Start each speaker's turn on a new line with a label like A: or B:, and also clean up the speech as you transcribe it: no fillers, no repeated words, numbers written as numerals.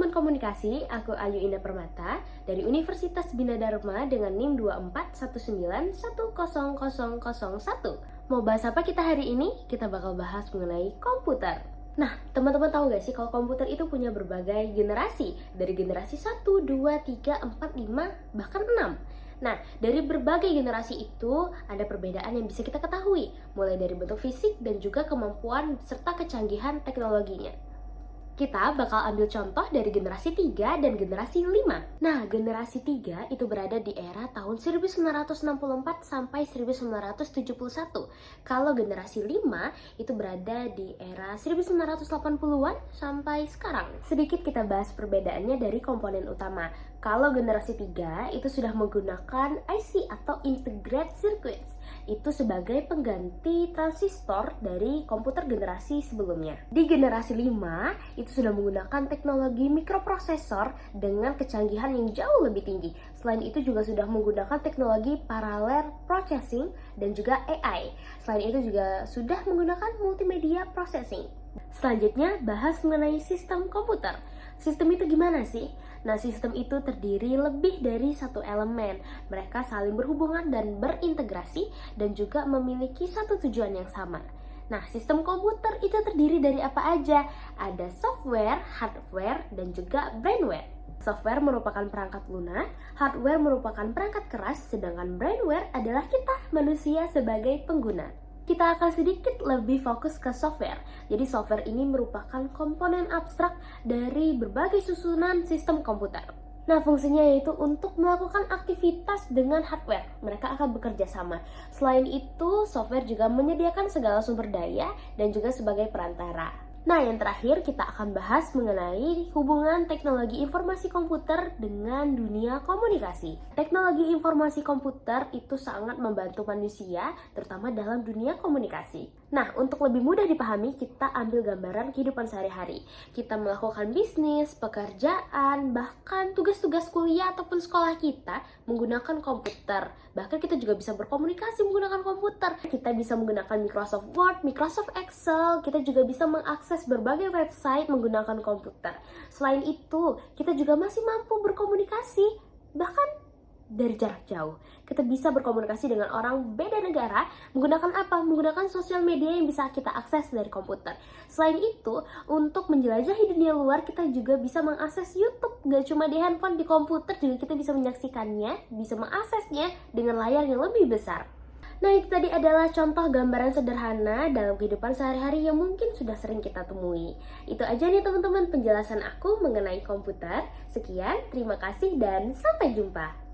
A: Teman Komunikasi, aku Ayu Indah Permata dari Universitas Bina Dharma dengan NIM 241910001. Mau bahas apa kita hari ini? Kita bakal bahas mengenai komputer. Nah, teman-teman tahu gak sih kalau komputer itu punya berbagai generasi? Dari generasi 1, 2, 3, 4, 5, bahkan 6. Nah, dari berbagai generasi itu ada perbedaan yang bisa kita ketahui, mulai dari bentuk fisik dan juga kemampuan serta kecanggihan teknologinya. Kita bakal ambil contoh dari generasi 3 dan generasi 5. Nah, generasi 3 itu berada di era tahun 1964 sampai 1971. Kalau generasi 5 itu berada di era 1980-an sampai sekarang. Sedikit kita bahas perbedaannya dari komponen utama. Kalau generasi 3 itu sudah menggunakan IC atau Integrated Circuits. Itu sebagai pengganti transistor dari komputer generasi sebelumnya. Di generasi 5 itu sudah menggunakan teknologi mikroprosesor dengan kecanggihan yang jauh lebih tinggi. Selain itu juga sudah menggunakan teknologi parallel processing dan juga AI. Selain itu juga sudah menggunakan multimedia processing. Selanjutnya bahas mengenai sistem komputer. Sistem itu gimana sih? Nah, sistem itu terdiri lebih dari satu elemen. Mereka saling berhubungan dan berintegrasi dan juga memiliki satu tujuan yang sama. Nah, sistem komputer itu terdiri dari apa aja? Ada software, hardware, dan juga brainware. Software merupakan perangkat lunak, hardware merupakan perangkat keras, sedangkan brainware adalah kita manusia sebagai pengguna. Kita akan sedikit lebih fokus ke software. Jadi software ini merupakan komponen abstrak dari berbagai susunan sistem komputer. Nah, fungsinya yaitu untuk melakukan aktivitas dengan hardware. Mereka akan bekerja sama. Selain itu, software juga menyediakan segala sumber daya dan juga sebagai perantara. Nah, yang terakhir kita akan bahas mengenai hubungan teknologi informasi komputer dengan dunia komunikasi. Teknologi informasi komputer itu sangat membantu manusia, terutama dalam dunia komunikasi. Nah, untuk lebih mudah dipahami, kita ambil gambaran kehidupan sehari-hari. Kita melakukan bisnis, pekerjaan, bahkan tugas-tugas kuliah ataupun sekolah kita menggunakan komputer. Bahkan kita juga bisa berkomunikasi menggunakan komputer. Kita bisa menggunakan Microsoft Word, Microsoft Excel, kita juga bisa mengakses berbagai website menggunakan komputer. Selain itu, kita juga masih mampu berkomunikasi, bahkan dari jarak jauh. Kita bisa berkomunikasi dengan orang beda negara menggunakan apa? Menggunakan sosial media yang bisa kita akses dari komputer. Selain itu, untuk menjelajahi dunia luar, kita juga bisa mengakses YouTube. Gak cuma di handphone, di komputer juga kita bisa menyaksikannya, bisa mengaksesnya dengan layar yang lebih besar. Nah, itu tadi adalah contoh gambaran sederhana dalam kehidupan sehari-hari yang mungkin sudah sering kita temui. Itu aja nih teman-teman penjelasan aku mengenai komputer. Sekian, terima kasih dan sampai jumpa.